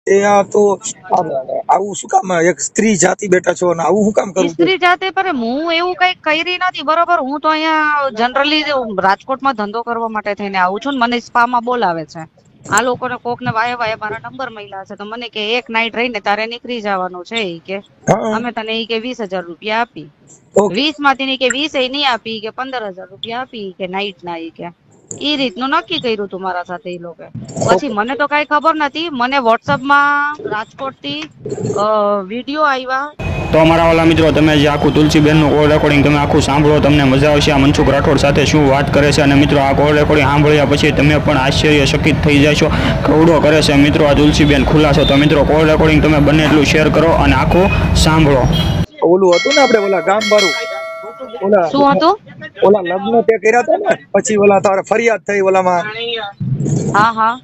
તે આ તો આવું શું કામ એક સ્ત્રી જાતિ બેઠા છો અને આવું શું કામ કરવું સ્ત્રી જાતે પર હું એવું કઈ કરી નથી બરોબર. હું તો અહીંયા જનરલી રાજકોટમાં ધંધો કરવા માટે થઈને આવું છું ને મને સ્પામાં બોલાવે છે આ લોકોને. કોક ને વાય વાય મારા નંબર મળ્યા છે તો મને કે એક નાઈટ રહીને તારે નીકળી જવાનું છે ઈ કે હા અમે તને ઈ કે 20,000 રૂપિયા આપી. ઓકે 20 માંથી કે 20 નહીં આપી કે 15,000 રૂપિયા આપી કે નાઈટ ના ઈ કે ઈ રીતનું નક્કી કર્યું તું મારા સાથે ઈ લોકો. પછી મને તો કઈ ખબર નથી. મને વોટ્સઅપ માં રાજકોટ થી વિડીયો આવ્યા. તો અમારા વાલા મિત્રો, તમે જે આખું તુલસીબેનનું કોલ રેકોર્ડિંગ તમે આખું સાંભળો, તમને મજા આવશે આ મનસુખ રાઠોડ સાથે શું વાત કરે છે. અને મિત્રો, આ કોલ રેકોર્ડિંગ સાંભળ્યા પછી તમે પણ આશ્ચર્યચકિત થઈ જશો. કવડો કરે છે મિત્રો આ તુલસીબેન ખુલાસો. તો મિત્રો, કોલ રેકોર્ડિંગ તમે બને એટલું શેર કરો અને આખું સાંભળો. ઓલું હતું ને આપણે ઓલા ગામ બારું શું હતું? ઓલા લગ્ન તે કર્યા હતા ને પછી ઓલા તારે ફરિયાદ થઈ ઓલામાં હા હા,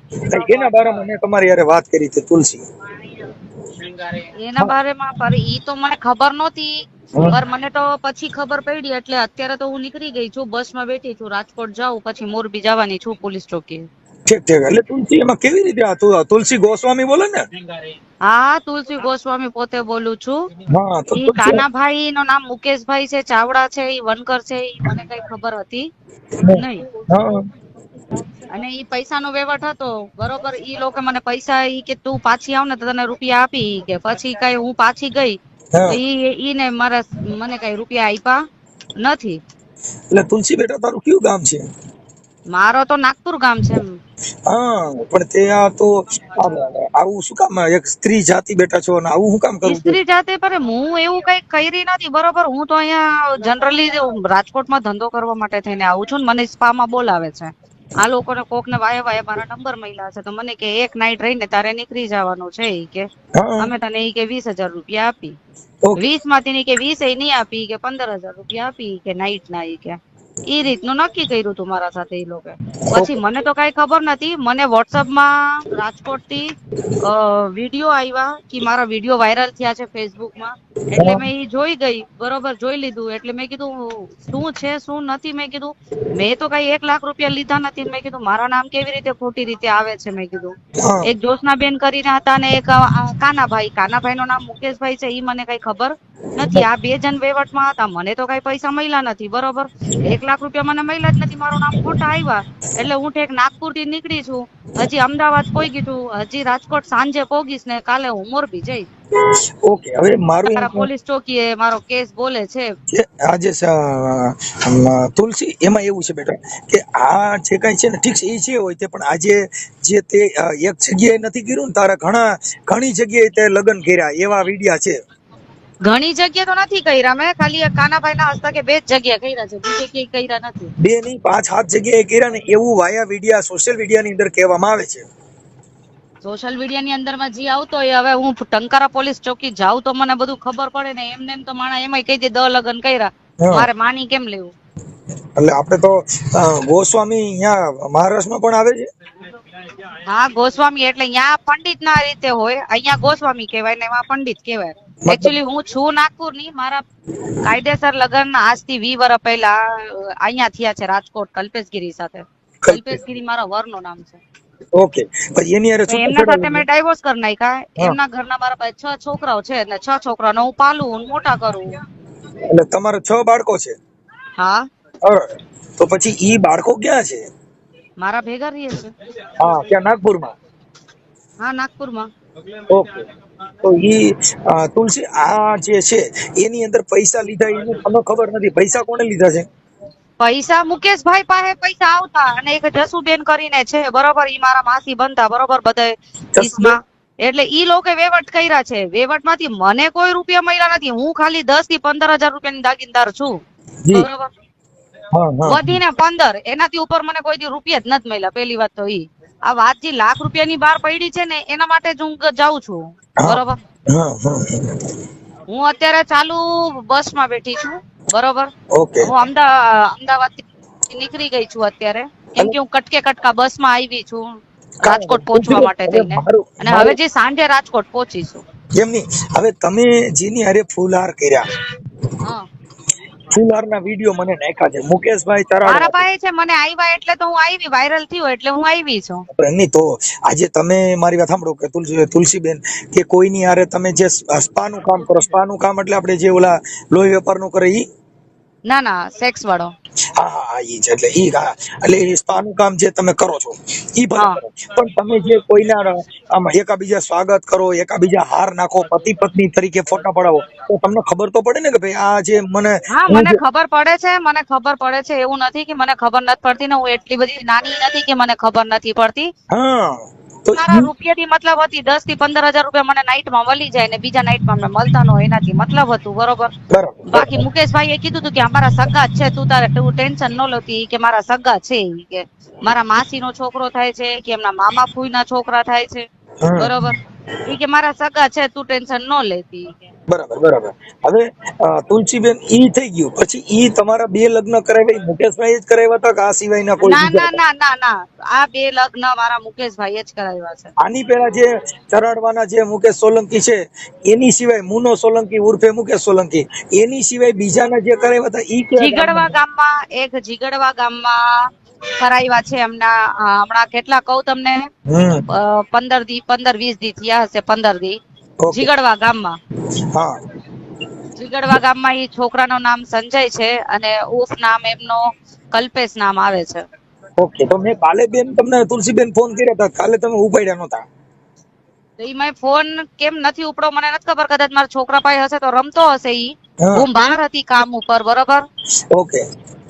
એના બારામાં મેં તમારી યારે વાત કરી હતી તુલસી. એના બારેમાં પર ઈ તો મને ખબર નહોતી. પર મને તો પછી ખબર પડી. એટલે અત્યારે તો હું નીકળી ગઈ છું, બસમાં બેઠી છું, રાજકોટ જાઉં પછી મોરબી જવાની છું પોલીસ ચોકી. ઠીક ઠીક. એટલે તુલસી એમાં કેવી રીતે તુલસી ગોસ્વામી બોલે ને? હા, તુલસી ગોસ્વામી પોતે બોલું છું. હા, તો ઈ કાનાભાઈ નું નામ મુકેશભાઈ છે, ચાવડા છે, ઈ વનકર છે, ઈ મને કઈ ખબર હતી નહીં. હા અને ઈ પૈસાનો વહીવટ હતો બરોબર. ઈ લોકો મને પૈસા ઈ કે તું પાછી આવ ને તો તને રૂપિયા આપી ઈ કે. પછી કઈ હું પાછી ગઈ તો હા. ઈને મને કઈ રૂપિયા આપ્યા નથી. એટલે તુલસી બેટા તારું કયું ગામ છે? મારો તો નાગપુર ગામ છે. હા, પણ તે આ તો આવું શું કામ એક સ્ત્રી જાતિ બેઠા છો અને આવું શું કામ કરવું? સ્ત્રી જાતે પર હું એવું કઈ કરી નથી બરોબર. હું તો અહીંયા જનરલી રાજકોટમાં ધંધો કરવા માટે થઈને આવું છું ને મને સ્પામાં બોલાવે છે આ લોકોને. કોક ને વાય વાય મારા નંબર મળ્યા છે તો મને કે એક નાઈટ રહીને તારે નીકળી જવાનું છે ઈ કે હા અમે તને ઈ કે 20,000 રૂપિયા આપી. ઓકે. 20 માંથી કે 20 નહીં આપી કે 15,000 રૂપિયા આપી કે નાઈટ ના ઈ કે ઈ રીતનું નક્કી કર્યું તું મારા સાથે ઈ લોકો. પછી મને તો કઈ ખબર નથી. મને વોટ્સઅપ માં રાજકોટ થી વિડીયો આવ્યા કે મારા વિડીયો વાયરલ થયા છે ફેસબુક માં. એટલે મેં ઈ જોઈ ગઈ બરોબર. જોઈ લીધું એટલે મેં કીધું શું છે શું નથી. મેં કીધું મેં તો કઈ 1 લાખ રૂપિયા લીધા નથી. મેં કીધું મારા નામ કેવી રીતે ખોટી રીતે આવે છે. મેં કીધું હા એક જોશનાબેન કરીને હતા ને એક કાનાભાઈ નું નામ મુકેશભાઈ છે, ઈ મને કઈ ખબર નથી. આ 2 જણ વહીવટમાં હતા. મને તો કઈ પૈસા મળ્યા નથી બરોબર. 1 લાખ રૂપિયા મને મળ્યા જ નથી. મારું નામ ખોટા આવ્યા. એટલે હું ઠેક નાગપુર થી નીકળી છું. હજી અમદાવાદ પોગી છું. હજી રાજકોટ સાંજે પોગીશ ને કાલે હું મોરબી જઈશ. ઓકે. હવે મારું એમ પોલીસ ચોકીએ મારો કેસ બોલે છે. કે આજે તુલસી એમાં એવું છે બેટા કે આ જે કઈ છે ને ઠીક છે એ છે હોય તે, પણ આજે જે તે એક જગ્યાએ નથી કર્યું ને તારા ઘણી જગ્યાએ તે લગ્ન કર્યા એવા વિડિયા છે. ઘણી જગ્યા તો નથી કર્યા મેં. ખાલી એક કાનાભાઈ ના હસ્તકે 2 જ જગ્યા કર્યા છે, બીજે ક્યાંય કર્યા નથી. 2 નહીં 5-7 જગ્યાએ કર્યા ને એવું વાયા વિડિયા સોશિયલ મીડિયા ની અંદર કહેવામાં આવે છે. સોશિયલ મીડિયા ની અંદર માં જે આવતો હોય, હવે હું ટંકારા પોલીસ ચોકી જાઉં તો મને બધું ખબર પડે ને. એમને એમ તો માણા એમાંય કહી દે 10 લગ્ન કર્યા, મારે માની કેમ લેવું? એટલે આપણે તો ગોસ્વામી અહીંયા મહારાષ્ટ્રમાં પણ આવે છે. હા, ગોસ્વામી એટલે ત્યાં પંડિત ના રીતે હોય. અહીંયા ગોસ્વામી કહેવાય ને એમાં પંડિત કહેવાય. એકચ્યુઅલી હું છું નાગપુર ની. મારા કાયદેસર લગ્ન આજથી 20 વર્ષ પહેલા અહીંયા થયા છે રાજકોટ કલ્પેશગીરી સાથે. કલ્પેશગીરી મારા વરનું નામ છે. ઓકે. પછી એની હારે એમના સાથે મેં ડાયવોર્સ કરી નાખ્યા. એમના ઘરના મારા પાસે 6 છોકરાઓ છે અને 6 છોકરાઓને હું પાલું મોટા કરું. એટલે તમારા 6 બાળકો છે? હા. તો પછી ઈ બાળકો ક્યાં છે? મારા ભેગા રહીએ છે. હા, ક્યાં? નાગપુરમાં? હા, નાગપુરમાં. ઓકે. તો ઈ તુલસી આ જે છે એની અંદર પૈસા લીધા એનું તમને ખબર નથી. પૈસા કોને લીધા છે? પૈસા મુકેશભાઈ પાસે પૈસા આવતા અને એક જસુબેન કરીને છે બરોબર. ઈ મારા માસી બનતા બરોબર બધા ઈસમાં. એટલે ઈ લોકો વહીવટ કર્યા છે. વહીવટ માંથી મને કોઈ રૂપિયા મળ્યા નથી. હું ખાલી 10 થી 15,000 રૂપિયાની દાગીનદાર છું બરોબર. વધીને 15. એનાથી ઉપર મને કોઈ દી રૂપિયા જ નથી મળ્યા. પેલી વાત તો ઈ. આ વાત જે લાખ રૂપિયાની બહાર પડી છે ને એના માટે જ હું જાઉં છું બરોબર. હું અત્યારે ચાલુ બસમાં બેઠી છું બરોબર. હું અમદાવાદ થી નીકળી ગઈ છું અત્યારે, કેમ કે હું કટકા બસમાં આવી છું રાજકોટ પહોંચવા માટે થઈને. અને હવે જે સાંજે રાજકોટ પહોંચીશું. એમ નહીં. હવે તમે જેની હારે ફૂલહાર કર્યા, હા, ફુલહારના વિડીયો મને નાખ્યા છે મુકેશભાઈ મારા તરાડ પાસે છે, મને આવ્યા એટલે તો હું આવી, વાયરલ થયું એટલે હું આવી છું. નહીં તો આજે તમે મારી વાત સાંભળો કે તુલસીબેન કે કોઈની હારે તમે જે સ્પાનું કામ કરો, સ્પાનું કામ એટલે આપણે જે ઓલા લોહી વેપારનું કરે ઈ, ના ના, સેક્સ વાળો. હા હા હા, ઈ છે. એટલે ઈ એટલે એ સ્પાનું કામ જે તમે કરો છો ઈ ભલે હા. કરો, પણ તમે જે કોઈના આમાં એકાબીજા સ્વાગત કરો, એકાબીજા હાર નાખો, પતિ પત્ની તરીકે ફોટા પડાવો, તો તમને ખબર તો પડે ને કે ભાઈ આ જે મને હા, હું મને જે ખબર પડે છે, મને ખબર પડે છે. એવું નથી કે મને ખબર નથી પડતી ને, હું એટલી બધી નાની નથી કે મને ખબર નથી પડતી. હા તો મારા રૂપિયાથી મતલબ હતી, 10 થી 15 હજાર રૂપિયા મને નાઈટમાં મળી જાય ને બીજા નાઈટમાં અમને મળતા ન હોય, એનાથી મતલબ હતું. બરોબર. બરાબર બાકી મુકેશભાઈ એ કીધું હતું કે અમારા સગા જ છે, તું ટેન્શન ન લેતી, કે મારા સગા છે, ઈ કે મારા માસીનો છોકરો થાય છે, કે એમના મામા ફૂઈના છોકરા થાય છે. હમ બરોબર. ઈ કે મારા સગા છે, તું ટેન્શન ન લેતી ઈ કે. બરાબર બરાબર. હવે તુલસીબેન ઈ થઈ ગયું, પછી ઈ તમારા 2 લગ્ન કરાવ્યા ઈ મુકેશભાઈ જ કરાવ્યા હતા કે આ સિવાયના કોઈ ના બીજા ના હતા? ના ના ના, આ 2 લગ્ન મારા મુકેશભાઈએ જ કરાવ્યા છે. આની પેલા જે ચરાડવાના જે મુકેશ સોલંકી છે એની સિવાય મુનો સોલંકી ઉર્ફે મુકેશ સોલંકી, એની સિવાય બીજાના જે કરાવ્યા હતા ઈ કયા જીગડવા ગામના? ગામમાં, એક જીગડવા ગામમાં કરાવ્યા છે હમણાં કેટલા કહું તમને, હમ 15-20 દી થયા હશે, 15 દી. ઓકે. જીગડવા ગામમાં, હા જીગડવા ગામમાં ઈ છોકરાનું નામ સંજય છે અને ઉફ નામ એમનો કલ્પેશ નામ આવે છે. ઓકે. તો મેં કાલે બેન તમને તુલસીબેન ફોન કર્યા હતા, કાલે તમે ઉપાડ્યા નહોતા. તો ઈ મેં ફોન કેમ નથી ઉપડો મને નથી ખબર, કદાચ મારા છોકરા પાસે હશે તો રમતો હશે ઈ. હા હું બહાર હતી કામ ઉપર, બરોબર. ઓકે.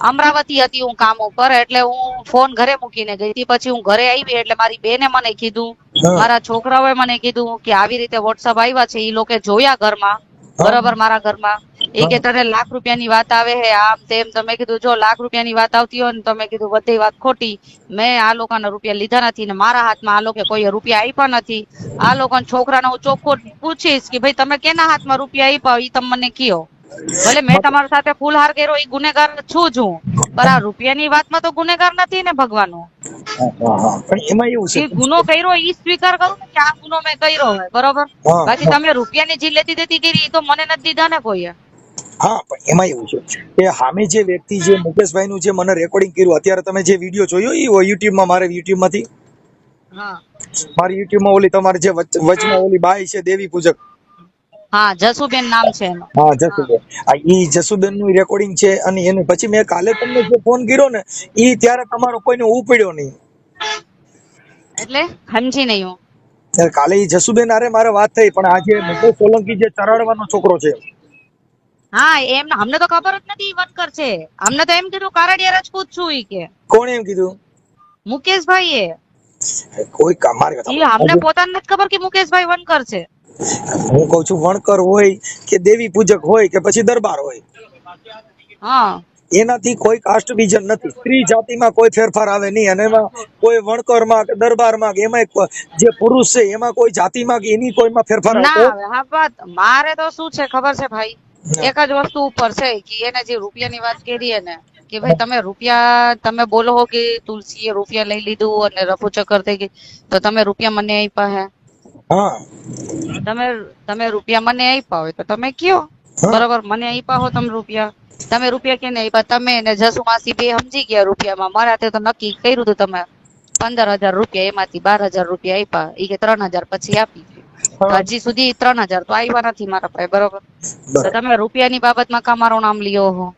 અમરાવતી હતી હું કામ ઉપર, એટલે હું ફોન ઘરે મૂકીને ગઈ હતી. પછી હું ઘરે આવી એટલે મારી બેને મને કીધું, હા મારા છોકરાઓએ મને કીધું કે આવી રીતે વોટ્સઅપ આવ્યા છે, ઈ લોકો જોયા ઘરમાં, હા બરોબર, મારા ઘરમાં. એ કે હા તને ₹1,00,000 વાત આવે હે, આમ તેમ. તમે કીધું જો ₹1,00,000 વાત આવતી હોય ને, તમે કીધું બધી વાત ખોટી. મેં આ લોકોના રૂપિયા લીધા નથી ને મારા હાથમાં આ લોકો કોઈ રૂપિયા આપ્યા નથી. આ લોકો છોકરાને હું ચોખ્ખું પૂછીશ કે ભાઈ તમે કેના હાથમાં રૂપિયા આપ્યા, ઈ તમે મને કયો. ભલે મેં તમારી સાથે ફૂલહાર કર્યો, ઈ ગુનેગાર છું જ હું, પણ આ રૂપિયાની વાતમાં તો ગુનેગાર નથી ને ભગવાનો. હા હા. પણ એમાં એવું છે ઈ ગુનો કર્યો ઈ સ્વીકાર કરું ને કે આ ગુનો મેં કર્યો હોય, બરોબર. હા બાકી હા તમે રૂપિયાની જે લેતી દેતી કરી ઈ તો મને નથી દીધા ને કોઈએ. હા, પણ એમાં એવું છે કે સામે જે વ્યક્તિ જે મુકેશભાઈ નું જે મને રેકોર્ડિંગ કર્યું, અત્યારે તમે જે વિડીયો જોયો ઈ યુટ્યુબમાં, મારે યુટ્યુબમાંથી, હા મારી યુટ્યુબમાં ઓલી તમારે જે વચમાં ઓલી બાઈ છે દેવી પૂજક, હા, જસુબેન નામ છે એનું. હા જસુબેન, આ ઈ જસુબેન નું રેકોર્ડિંગ છે. અને એને પછી મેં કાલે તમને જે ફોન કર્યો ને ઈ ત્યારે તમારો કોઈને ઉપડ્યો નહીં. એટલે સમજી નહીં હું. ત્યારે કાલે ઈ જસુબેન હારે મારે વાત થઈ, પણ આજે મુકેશ સોલંકી જે ચરાડવાનો છોકરો છે, હા, એમ અમને તો ખબર જ નથી ઈ વટકર છે. અમને તો એમ કીધું કારડિયા રાજપૂત છું ઈ કે કોણે એમ કીધું? મુકેશભાઈ એ. કોઈ મારી વાત ઈ અમને પોતાને નથી ખબર કે મુકેશભાઈ વનકર છે. હું કઉ છું વણકર હોય કે દેવી પૂજક હોય કે પછી દરબાર હોય, હા એનાથી કોઈ કાસ્ટ વિઝન નથી. સ્ત્રી જાતિમાં કોઈ ફેરફાર આવે નહીં. અને એમાં કોઈ વણકરમાં કે દરબારમાં કે એમાં જે પુરુષ છે એમાં કોઈ જાતિમાં કે એની કોઈમાં ફેરફાર ના આવતો આવે. હા, વાત મારે તો શું છે ખબર છે ભાઈ, એક જ વસ્તુ ઉપર છે કે એને જે રૂપિયાની વાત કરી ને કે ભાઈ તમે રૂપિયા તમે બોલો કે તુલસીએ રૂપિયા લઈ લીધું અને રફુ ચક્કર થઈ ગઈ, તો તમે રૂપિયા મને આપ્યા હે? હા તમે રૂપિયા મને આપ્યા હોય તો તમે કયો, હા બરોબર. મને આપ્યા હો તમે રૂપિયા કેને આપ્યા? તમે ને જસુ માસી બે સમજી ગયા રૂપિયામાં. મારા તો નક્કી કર્યું હતું તમે 15,000 રૂપિયા, એમાંથી 12,000 રૂપિયા આપ્યા. ઈ કે 3,000 પછી આપી. તો હા હજી સુધી 3,000 તો આવ્યા નથી મારા પાસે, બરોબર. તો બરાબર. તમે રૂપિયાની બાબતમાં કા મારું નામ લ્યો હો?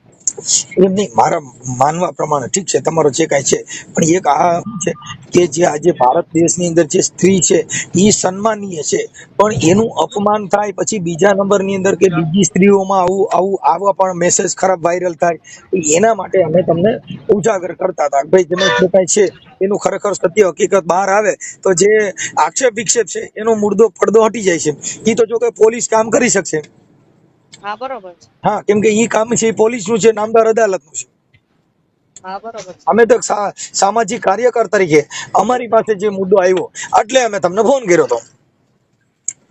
એમ નહીં, મારા માનવા પ્રમાણે ઠીક છે તમારો જે કાંઈ છે, પણ એક આ છે કે જે આજે ભારત દેશની અંદર જે સ્ત્રી છે એ સન્માનીય છે, પણ એનું અપમાન થાય પછી બીજા નંબરની અંદર કે બીજી સ્ત્રીઓમાં આવું આવું આવા પણ મેસેજ ખરાબ વાયરલ થાય, એના માટે અમે તમને ઉજાગર કરતા હતા કે ભાઈ તમે જે કાંઈ છે એનું ખરેખર સત્ય હકીકત બહાર આવે તો જે આક્ષેપ વિક્ષેપ છે એનો મુદ્દો પડદો હટી જાય છે. એ તો જો કે પોલીસ કામ કરી શકશે. હા, બરોબર છે. હા, કેમ કે ઈ કામ છે પોલીસનું છે, નામદાર અદાલતનું છે. હા, બરોબર છે. અમે તો સામાજિક કાર્યકર તરીકે અમારી પાસે જે મુદ્દો આવ્યો એટલે અમે તમને ફોન કર્યો હતો.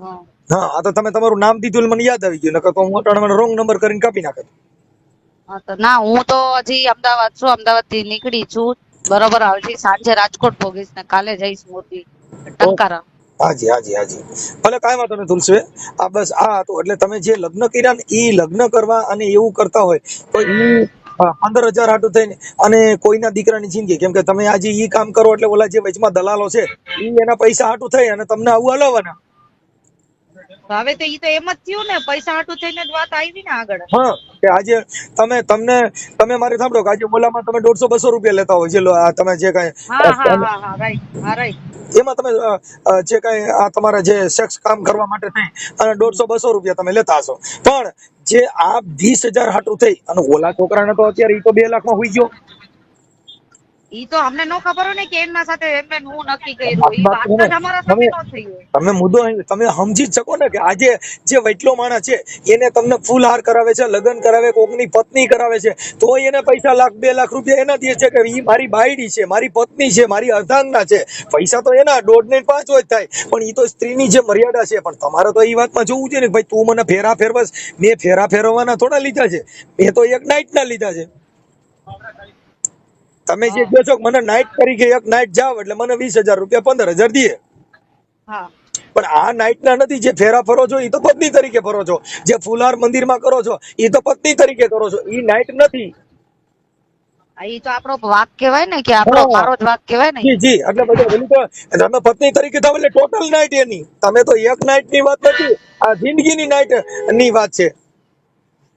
હા હા, આ તો તમે તમારું નામ દીધું એટલે મને યાદ આવી ગયું, નકર તો હું અટાણે રોંગ નંબર કરીને કાપી નાખત. હા, તો ના, હું તો હજી અમદાવાદ છું, અમદાવાદ થી નીકળી છું, બરોબર. હજી સાંજે રાજકોટ પોગીશ ને કાલે જઈશ મોરબી ટંકારા. હાજી હાજી હાજી ભલે કાંઈ વાંધો નહીં તુલસીબેન. આ બસ આ હતું એટલે તમે જે લગ્ન કર્યા ને એ લગ્ન કરવા અને એવું કરતા હોય તો ઈ 15,000 હાટું થઈને અને કોઈના દીકરાની જિંદગી, કેમ કે તમે આજે ઈ કામ કરો એટલે ઓલા જે વચમાં દલાલો છે ઈ એના પૈસા હાટું થઈ અને તમને આવું હલાવવાના. હવે તો ઈ તો એમ જ થયું ને, પૈસા હાટું થઈને જ વાત આવી ને આગળ. હા કે આજે તમે મારી સાંભળો કે આજે ઓલામાં તમે 150-200 રૂપિયા લેતા હોય, જે તમે જે હા કાંઈ હા હા હા રાઈટ, હા રાઈટ. એમાં તમે જે કાંઈ આ તમારા જે સેક્સ કામ કરવા માટે થઈ અને 150-200 રૂપિયા તમે લેતા હશો, પણ જે આ 20,000 હાટું થઈ અને ઓલા છોકરાને તો અત્યારે ઈ તો 2 લાખમાં હોઈ ગયો. ઈ તો અમને નો ખબર હોય ને કે એમના સાથે એમને હું નક્કી કર્યું, ઈ વાત જ અમારા સાથે નો થઈ હોય. તમે મુદ્દો તમે સમજી જ શકો ને કે આજે જે વૈટલો માણસ છે એને તમને ફૂલહાર કરાવે છે, લગ્ન કરાવે, કોકની પત્ની કરાવે છે, તો એને પૈસા 1,00,000-2 લાખ રૂપિયા એના દે છે કે ઈ મારી બાયડી છે, મારી પત્ની છે, મારી અર્ધાંગના છે. પૈસા તો એના 1.5 ને 5 જ થાય, પણ ઈ તો સ્ત્રીની જે મર્યાદા છે. પણ તમારે તો ઈ વાતમાં જોવું છે ને ભાઈ, તું મને ફેરા ફેરવસ, મેં ફેરા ફેરવવાના થોડા લીધા છે, મેં તો એક નાઈટ ના લીધા છે. તમે જે કહો છો કે મને નાઈટ તરીકે એક નાઈટ જાવ એટલે મને 20,000 રૂપિયા 15,000 દે, હા પણ આ નાઈટ ના નથી. જે ફેરા ફરો છો એ તો પત્ની તરીકે ફરો છો, જે ફુલાર મંદિરમાં કરો છો એ તો પત્ની તરીકે કરો છો, એ નાઈટ નથી. ઈ તો આપણો વાક કહેવાય ને, કે આપણો હા મારો જ વાક કહેવાય ને. જી જી એટલે બધું પેલું તો તમે પત્ની તરીકે થાવ એટલે ટોટલ નાઈટ એની. તમે તો એક નાઈટ ની વાત નથી, આ જિંદગીની નાઈટ ની વાત છે.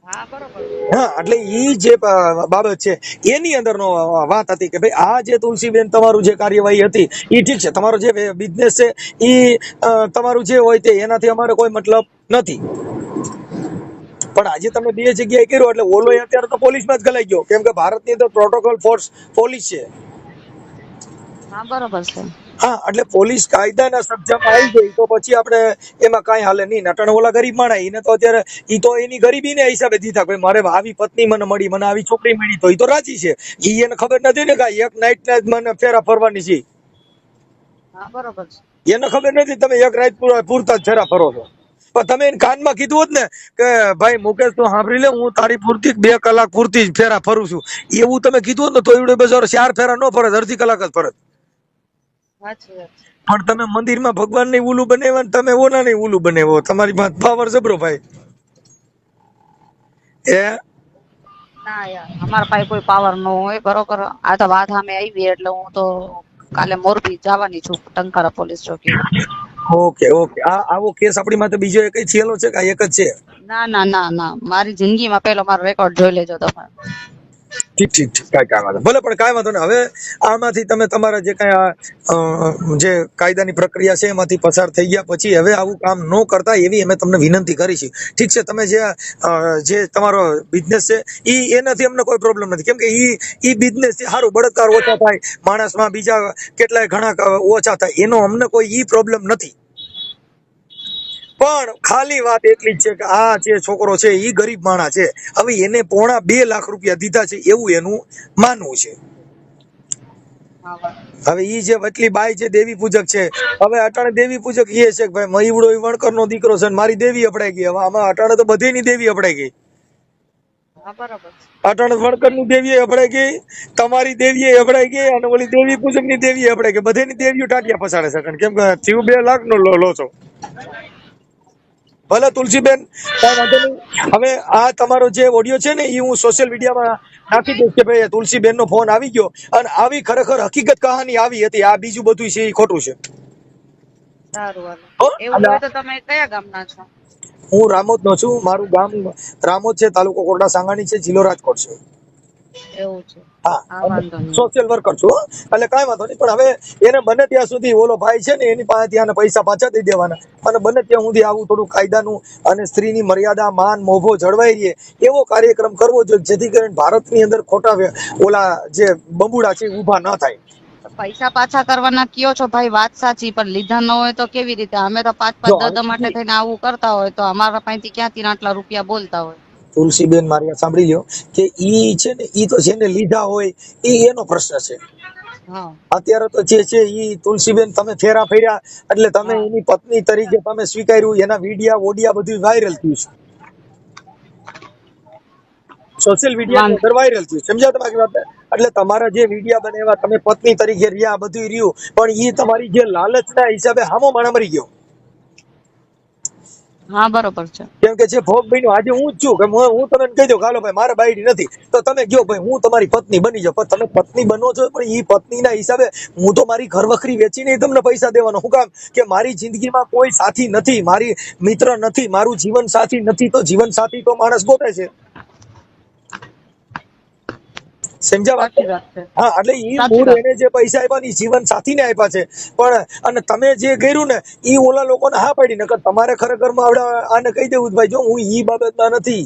હા બરોબર. હા એટલે ઈ જે બાબત છે એની અંદરનો વાત હતી કે ભાઈ આ જે તુલસીબેન તમારું જે કાર્યવાહી હતી ઈ ઠીક છે, તમારો જે બિઝનેસ છે ઈ તમારું જે હોય તે એનાથી અમારે કોઈ મતલબ નથી, પણ આજે તમે 2 જગ્યાએ કર્યો એટલે ઓલો અત્યારે તો પોલીસમાં જ ગલાઈ ગયો, કેમ કે ભારતની અંદર પ્રોટોકોલ ફોર્સ પોલીસ છે. હા બરોબર છે. હા એટલે પોલીસ કાયદાના સબ્જામાં આવી ગઈ તો પછી આપણે એમાં કાંઈ હાલે નહીં. નટણ ઓલા ગરીબ માણસ એને તો અત્યારે ઈ તો એની ગરીબીને હિસાબે દીધા, ભાઈ મારે આવી પત્ની મને મળી, મને આવી છોકરી મળી, તો ઈ તો રાજી છે. ઈ એને ખબર નથી ને કે એક નાઈટ ના જ મને ફેરા ફરવાની છે. હા બરોબર છે. એને ખબર નથી તમે એક રાત પૂરતા જ ફેરા ફરો છો. પણ તમે એને કાનમાં કીધું હોત ને કે ભાઈ મુકેશ તું સાંભળી લે, હું તારી પૂરતી 2 કલાક પૂરતી જ ફેરા ફરું છું, એવું તમે કીધું હોત ને તો એવડે બજાર 4 ફેરા ન ફરત, અડધી કલાક જ ફરત. સાચી વાત છે. પણ તમે મંદિરમાં ભગવાન ની ઉલું બનાવ્યા ને તમે ઓના ની ઉલું બનાવ્યો, તમારી પાસે પાવર જબરો ભાઈ. ના યાર અમારા પાસે કોઈ પાવર ન હોય, બરોબર. આ તો વાત સામે આવી એટલે હું તો કાલે મોરબી જવાની છું, ટંકારા પોલીસ ચોકી. Okay okay. આવો કેસ આપણી માટે બીજો એક થયેલો છે કે એક જ છે? ના ના ના ના, મારી જિંદગીમાં પેલો મારો રેકોર્ડ જોઈ લેજો તમે. ઠીક ઠીક ઠીક, કાંઈ વાંધો ભલે, પણ કાંઈ વાંધો નહીં. હવે આમાંથી તમે તમારા જે કાંઈ જે કાયદાની પ્રક્રિયા છે એમાંથી પસાર થઈ ગયા પછી હવે આવું કામ ન કરતા એવી અમે તમને વિનંતી કરી છે. ઠીક છે, તમે જે તમારો બિઝનેસ છે એનાથી અમને કોઈ પ્રોબ્લેમ નથી, કેમ કે ઈ બિઝનેસ સારું, બળાત્કાર ઓછા થાય, માણસમાં બીજા કેટલાય ઘણા ઓછા થાય, એનો અમને કોઈ ઈ પ્રોબ્લેમ નથી. પણ ખાલી વાત એટલી જ છે કે આ જે છોકરો છે ઈ ગરીબ માણસ છે, હવે એને 2.5 લાખ રૂપિયા દીધા છે એવું એનું માનવું છે. હવે ઈ જે વચલી બાઈ છે દેવી પૂજક છે, હવે અટાણે દેવી પૂજક એ છે કે ભાઈ મહીવડો વણકર નો દીકરો છે, મારી દેવી અપડાઈ ગઈ. હવે આમાં અટાણે તો બધીની દેવી અપડાઈ ગઈ. અટાણે વણકર ની દેવી અપડાઈ ગઈ, તમારી દેવી અપડાઈ ગઈ, અને ઓલી દેવી પૂજક ની દેવી અપડાઈ ગઈ. બધીની દેવીઓ ટાટિયા ફસાડે છે, કેમ કે જીવ 2 લાખ નો લો છો. ભલે તુલસીબેન કાંઈ વાંધો નહીં. હવે આ તમારો જે ઓડિયો છે ને એ હું સોશિયલ મીડિયામાં નાખી દઈશ કે ભાઈ તુલસીબેન નો ફોન આવી ગયો, અને આવી ખરેખર હકીકત કહાની આવી હતી. આ બીજું બધું છે એ ખોટું છે. સારું હાલો. એવું હોય તો તમે કયા ગામના છો? હું રામોદ નો છું, મારું ગામ રામોદ છે, તાલુકો કોરડા સાંગાણી છે, જિલ્લો રાજકોટ છે. એવું છે. હા, વાંધો નહીં. સોશિયલ વર્કર છું, એટલે કાંઈ વાંધો નહીં. પણ હવે એને બને ત્યાં સુધી ઓલો ભાઈ છે ને એની પાસે ત્યાં પૈસા પાછા દઈ દેવાના, અને બને ત્યાં સુધી આવું થોડું કાયદાનું અને સ્ત્રીની મર્યાદા, માન, મોભો જળવાઈ રહે એવો કાર્યક્રમ કરવો જોઈએ, જેથી કરીને ભારતની અંદર ખોટા ઓલા જે બંબુડા છે ઊભા ન થાય. પૈસા પાછા કરવાના કયો છો ભાઈ, વાત સાચી, પણ લીધા ન હોય તો કેવી રીતે? અમે તો 5-5, 10 માટે થઈને આવું કરતા હોય તો અમારા પાસેથી ક્યાંથી આટલા રૂપિયા બોલતા હોય? તુલસીબેન મારી સાંભળી લ્યો કે ઈ છે ને ઈ તો જેને લીધા હોય એનો પ્રશ્ન છે. અત્યારે તો જે છે ઈ તુલસીબેન તમે ફેરા ફેર્યા એટલે તમે એની પત્ની તરીકે તમે સ્વીકાર્યું, એના વિડિયા ઓડિયા બધું વાયરલ થયું છે, સોશિયલ મીડિયા પર વાયરલ થયું. સમજ્યા તમારી વાત? એટલે તમારા જે વિડીયા બનાવ્યા, તમે પત્ની તરીકે રહ્યા, બધું રહ્યું, પણ ઈ તમારી જે લાલચના હિસાબે હામો માણા મરી ગયો. હા બરોબર છે. કેમ કે જે ભોગ બન્યો આજે હું જ છું કે હું તમને કહી દઉં કે હાલો ભાઈ મારે બાયડી નથી, તો તમે કયો ભાઈ હું તમારી પત્ની બની જાઉં, પણ તમે પત્ની બનો છો, પણ ઈ પત્નીના હિસાબે હું તો મારી ઘર વખરી વેચીને તમને પૈસા દેવાનો. શું કામ? કે મારી જિંદગીમાં કોઈ સાથી નથી, મારી મિત્ર નથી, મારું જીવન સાથી નથી, તો જીવન સાથી તો માણસ ગોતે છે. સમજ્યા વાત? સાચી વાત છે. હા, એટલે ઈ સાચી મૂળ વાત. એને જે પૈસા આપ્યા ને ઈ જીવન સાથીને આપ્યા છે, પણ અને તમે જે કર્યું ને ઈ ઓલા લોકોને હા પાડી. નકર તમારે ખરેખરમાં આવડે આને કહી દેવું ભાઈ જો હું ઈ બાબતમાં નથી,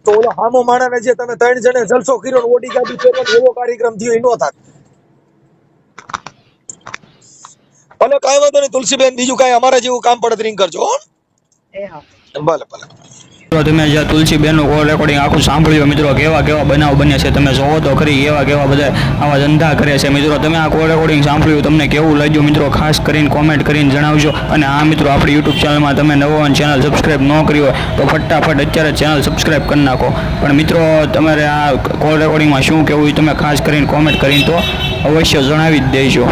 તો ઓલો હામો માણાને જે તમે 3 જણે જલસો કર્યો ને ઓડી ગાડી ફેરવાનો એવો કાર્યક્રમ થયો, એ નો થાત. ભલે કાંઈ વાંધો નહીં તુલસીબેન, બીજું કાંઈ અમારે જેવું કામ પડે તો રિંગ કરજો હો. એ હા. ભલે ભલે. મિત્રો તમે જે તુલસીબેનનું કોલ રેકોર્ડિંગ આખું સાંભળ્યું મિત્રો, કેવા કેવા બનાવ બન્યા છે તમે જોવો તો ખરી, એવા કેવા બધા આવા ધંધા કરે છે મિત્રો. તમે આ કોલ રેકોર્ડિંગ સાંભળ્યું, તમને કેવું લાગ્યું મિત્રો ખાસ કરીને કોમેન્ટ કરીને જણાવજો. અને આ મિત્રો આપણી યુટ્યુબ ચેનલમાં તમે નવો અને ચેનલ સબસ્ક્રાઈબ ન કરી હોય તો ફટાફટ અત્યારે ચેનલ સબસ્ક્રાઈબ કરી નાખો. પણ મિત્રો તમારે આ કોલ રેકોર્ડિંગમાં શું કહેવું એ તમે ખાસ કરીને કોમેન્ટ કરીને તો અવશ્ય જણાવી જ દેજો.